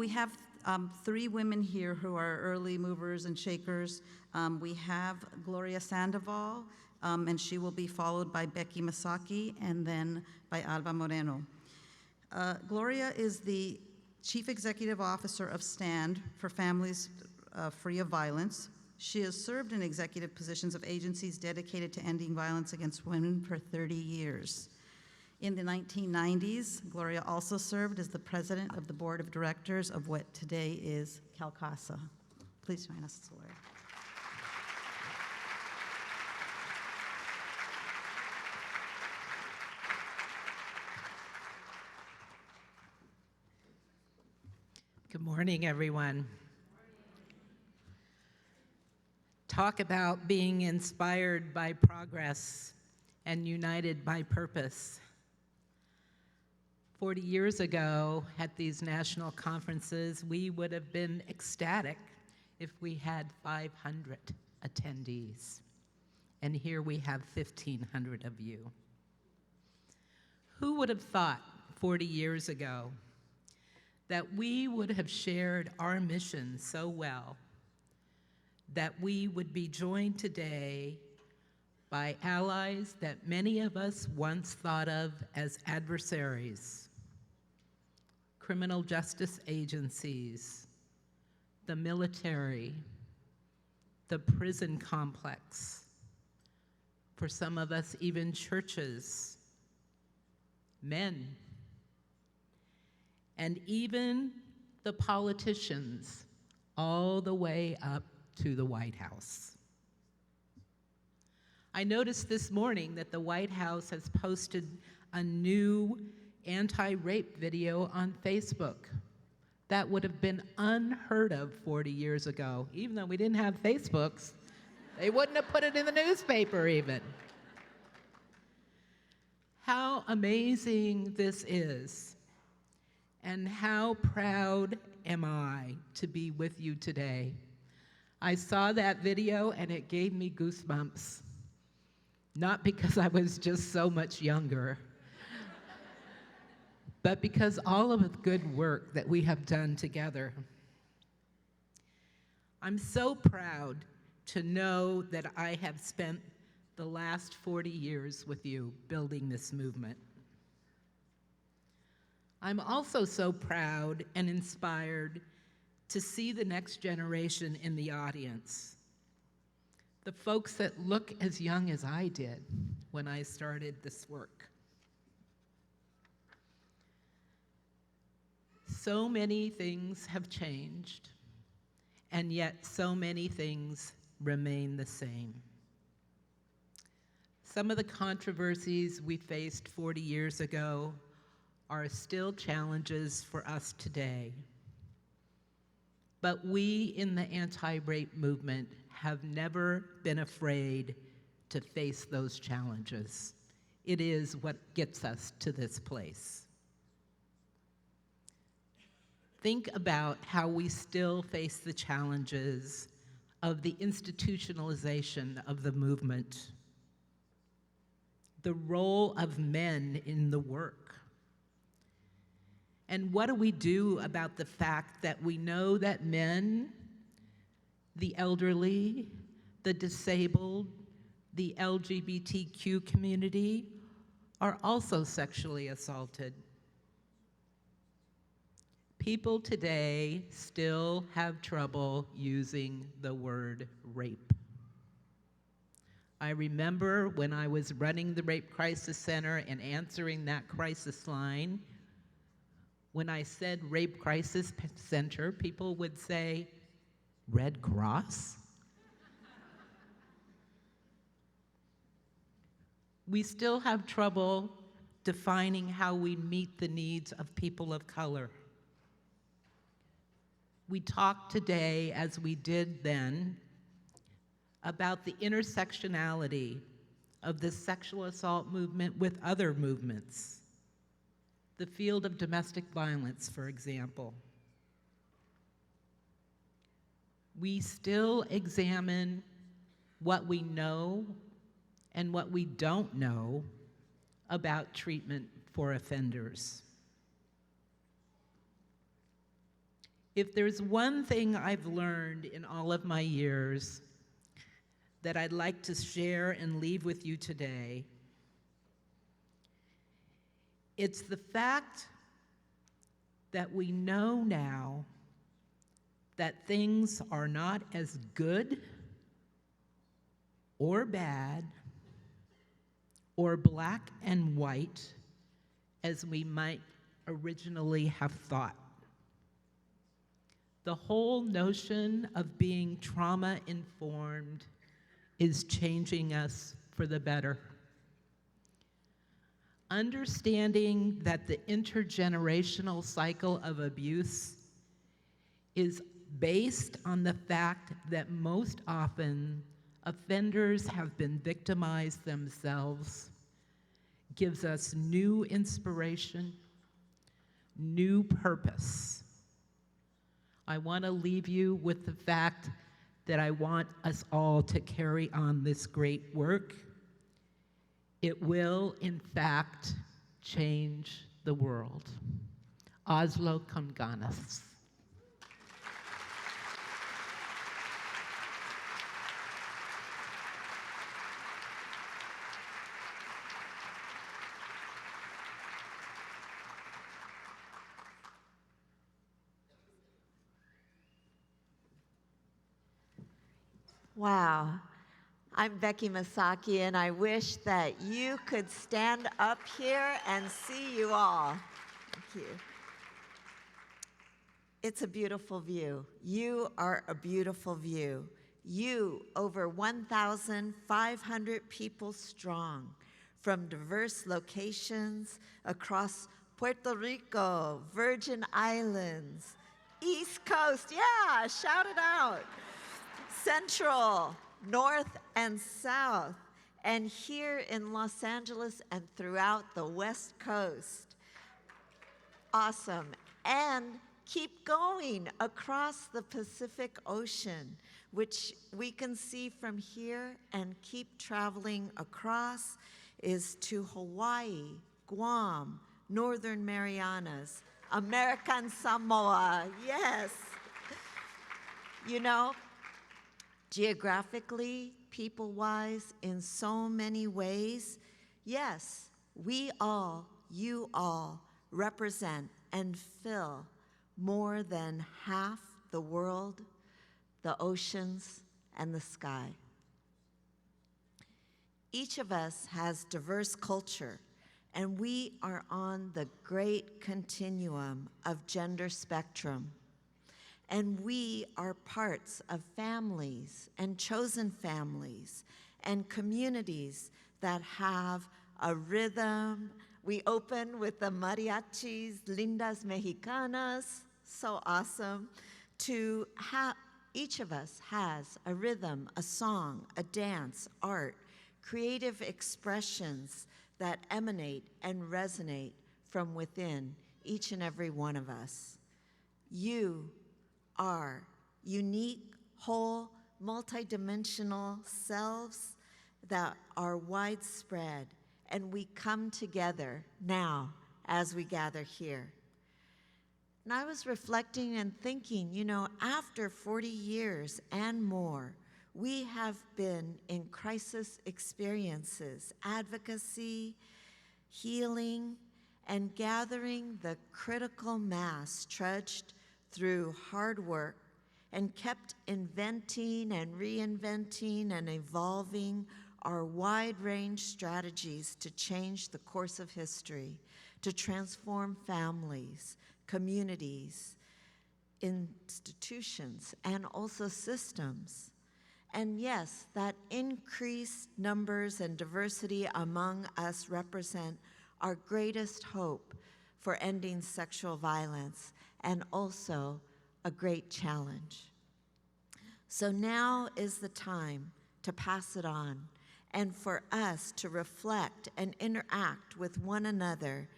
we have 3 women here who are early movers and shakers. We have Gloria Sandoval, and she will be followed by Beckie Masaki and then by Alva Moreno. Gloria is the Chief Executive Officer of STAND for Families Free of Violence. She has served in executive positions of agencies dedicated to ending violence against women for 30 years. In the 1990s, Gloria also served as the president of the board of directors of what today is Casa. Please join us, Gloria. Good morning, everyone. Talk about being inspired by progress and united by purpose. 40 years ago at these national conferences, we would have been ecstatic if we had 500 attendees. And here we have 1,500 of you. Who would have thought 40 years ago that we would have shared our mission so well that we would be joined today by allies that many of us once thought of as adversaries, criminal justice agencies, the military, the prison complex, for some of us even churches, men, and even the politicians, all the way up to the White House. I noticed this morning that the White House has posted a new anti-rape video on Facebook. That would have been unheard of 40 years ago. Even though we didn't have Facebooks, they wouldn't have put it in the newspaper even. How amazing this is, and how proud am I to be with you today. I saw that video and it gave me goosebumps. Not because I was just so much younger, but because all of the good work that we have done together. I'm so proud to know that I have spent the last 40 years with you building this movement. I'm also so proud and inspired to see the next generation in the audience. The folks that look as young as I did when I started this work. So many things have changed, and yet so many things remain the same. Some of the controversies we faced 40 years ago are still challenges for us today. But we in the anti-rape movement have never been afraid to face those challenges. It is what gets us to this place. Think about how we still face the challenges of the institutionalization of the movement, the role of men in the work. And what do we do about the fact that we know that men, the elderly, the disabled, the LGBTQ community are also sexually assaulted? People today still have trouble using the word rape. I remember when I was running the Rape Crisis Center and answering that crisis line, when I said Rape Crisis Center, people would say, Red Cross? We still have trouble defining how we meet the needs of people of color. We talk today, as we did then, about the intersectionality of the sexual assault movement with other movements. The field of domestic violence, for example. We still examine what we know and what we don't know about treatment for offenders. If there's one thing I've learned in all of my years that I'd like to share and leave with you today, it's the fact that we know now that things are not as good or bad or black and white as we might originally have thought. The whole notion of being trauma-informed is changing us for the better. Understanding that the intergenerational cycle of abuse is based on the fact that most often offenders have been victimized themselves gives us new inspiration, new purpose. I want to leave you with the fact that I want us all to carry on this great work. It will, in fact, change the world. Oslo con ganas. Wow. I'm Becky Masaki, and I wish that you could stand up here and see you all. Thank you. It's a beautiful view. You are a beautiful view. You, over 1,500 people strong, from diverse locations across Puerto Rico, Virgin Islands, East Coast, yeah, shout it out. Central, North and South, and here in Los Angeles and throughout the West Coast. Awesome. And keep going across the Pacific Ocean, which we can see from here, and keep traveling across is to Hawaii, Guam, Northern Marianas, American Samoa, yes. You know, geographically, people-wise, in so many ways, yes, we all, you all, represent and fill more than half the world, the oceans, and the sky. Each of us has diverse culture, and we are on the great continuum of gender spectrum. And we are parts of families and chosen families and communities that have a rhythm. We open with the mariachis, lindas mexicanas, so awesome. Each of us has a rhythm, a song, a dance, art, creative expressions that emanate and resonate from within each and every one of us. You are unique, whole, multidimensional selves that are widespread, and we come together now as we gather here. And I was reflecting and thinking, you know, after 40 years and more, we have been in crisis experiences, advocacy, healing, and gathering the critical mass trudged through hard work and kept inventing and reinventing and evolving our wide-range strategies to change the course of history, to transform families, communities, institutions, and also systems. And yes, that increased numbers and diversity among us represent our greatest hope for ending sexual violence, and also a great challenge. So now is the time to pass it on, and for us to reflect and interact with one another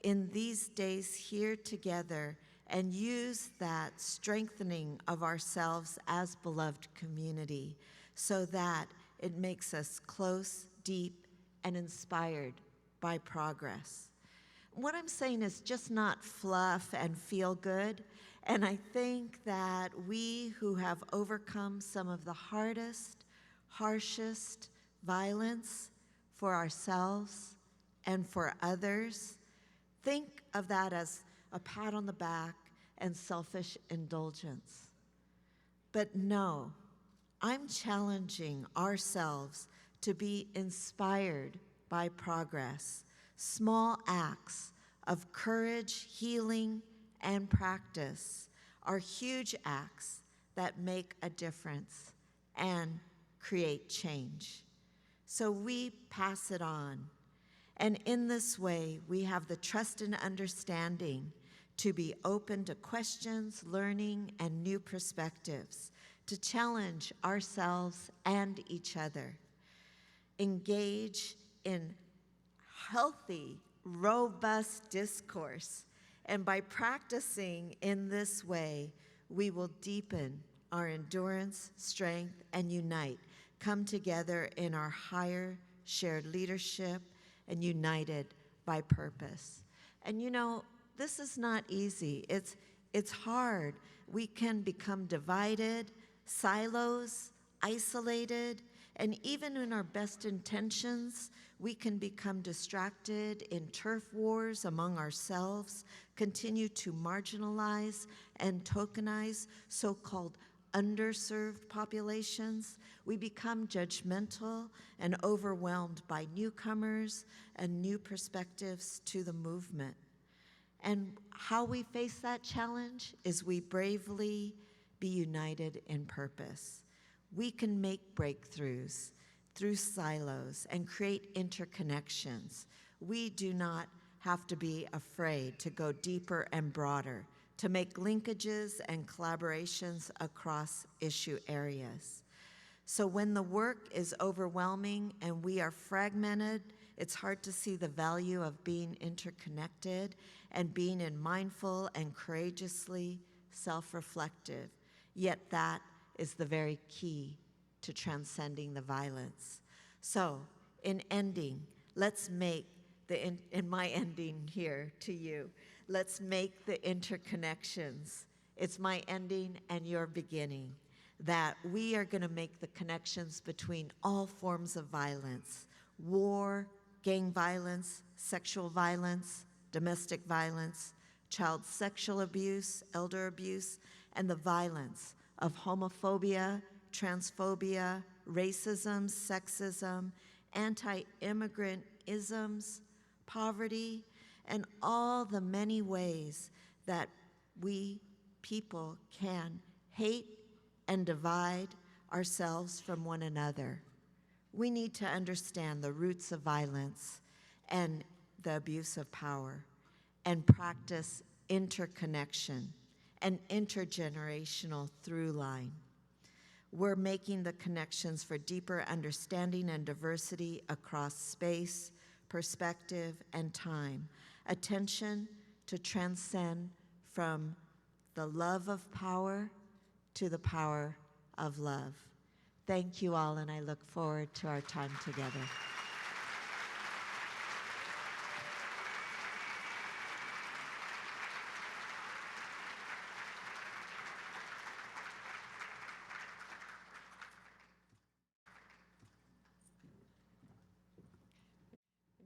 in these days here together, and use that strengthening of ourselves as beloved community so that it makes us close, deep, and inspired by progress. What I'm saying is just not fluff and feel good, And I think that we who have overcome some of the hardest, harshest violence for ourselves and for others, think of that as a pat on the back and selfish indulgence. But no, I'm challenging ourselves to be inspired by progress, small acts of courage, healing, and practice are huge acts that make a difference and create change. So we pass it on. And in this way, we have the trust and understanding to be open to questions, learning, and new perspectives, to challenge ourselves and each other. Engage in healthy, robust discourse. And by practicing in this way, we will deepen our endurance, strength, and unite, come together in our higher shared leadership and united by purpose. And you know, this is not easy. It's hard. We can become divided, silos, isolated, and even in our best intentions, we can become distracted in turf wars among ourselves, continue to marginalize and tokenize so-called underserved populations. We become judgmental and overwhelmed by newcomers and new perspectives to the movement. And how we face that challenge is we bravely be united in purpose. We can make breakthroughs through silos and create interconnections. We do not have to be afraid to go deeper and broader, to make linkages and collaborations across issue areas. So when the work is overwhelming and we are fragmented, it's hard to see the value of being interconnected and being in mindful and courageously self-reflective. Yet that is the very key to transcending the violence. So in ending, let's make in my ending here to you, let's make the interconnections. It's my ending and your beginning, that we are gonna make the connections between all forms of violence, war, gang violence, sexual violence, domestic violence, child sexual abuse, elder abuse, and the violence of homophobia, transphobia, racism, sexism, anti-immigrant isms, poverty, and all the many ways that we people can hate and divide ourselves from one another. We need to understand the roots of violence and the abuse of power and practice interconnection and intergenerational through line. We're making the connections for deeper understanding and diversity across space, perspective, and time. Attention to transcend from the love of power to the power of love. Thank you all, and I look forward to our time together.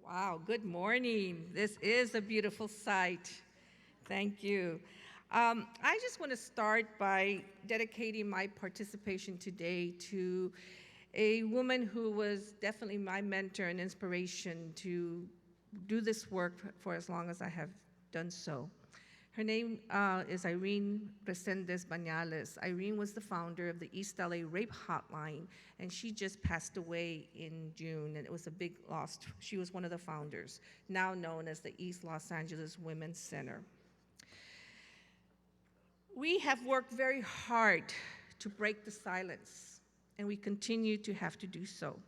Wow, good morning. This is a beautiful sight. Thank you. I just want to start by dedicating my participation today to a woman who was definitely my mentor and inspiration to do this work for as long as I have done so. Her name is Irene Reez. Irene was the founder of the East LA Rape Hotline, and she just passed away in June, and it was a big loss. She was one of the founders, now known as the East Los Angeles Women's Center. We have worked very hard to break the silence, and we continue to have to do so.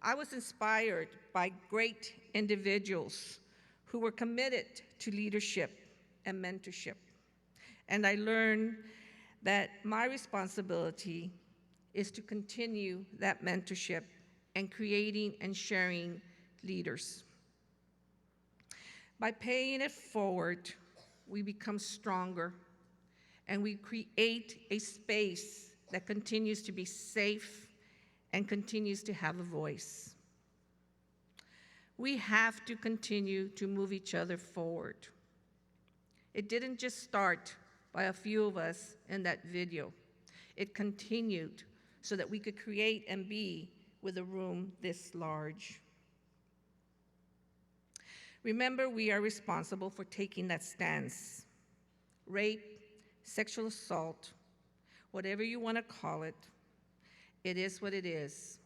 I was inspired by great individuals who were committed to leadership and mentorship. And I learned that my responsibility is to continue that mentorship and creating and sharing leaders. By paying it forward, we become stronger and we create a space that continues to be safe and continues to have a voice. We have to continue to move each other forward. It didn't just start by a few of us in that video. It continued so that we could create and be with a room this large. Remember, we are responsible for taking that stance. Rape, sexual assault, whatever you want to call it, it is what it is.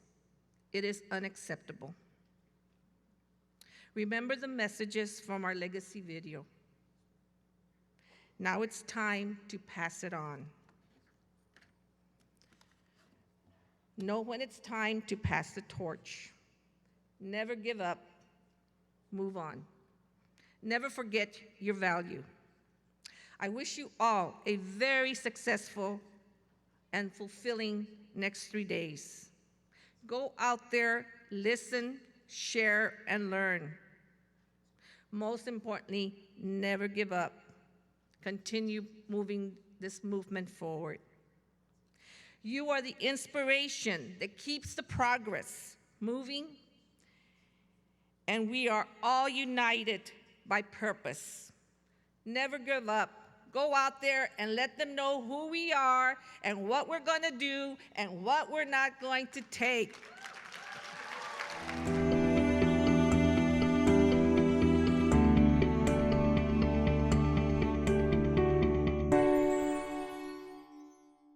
It is unacceptable. Remember the messages from our legacy video. Now it's time to pass it on. Know when it's time to pass the torch. Never give up. Move on. Never forget your value. I wish you all a very successful and fulfilling next 3 days. Go out there, listen, share, and learn. Most importantly, never give up. Continue moving this movement forward. You are the inspiration that keeps the progress moving, and we are all united by purpose. Never give up. Go out there and let them know who we are and what we're going to do and what we're not going to take.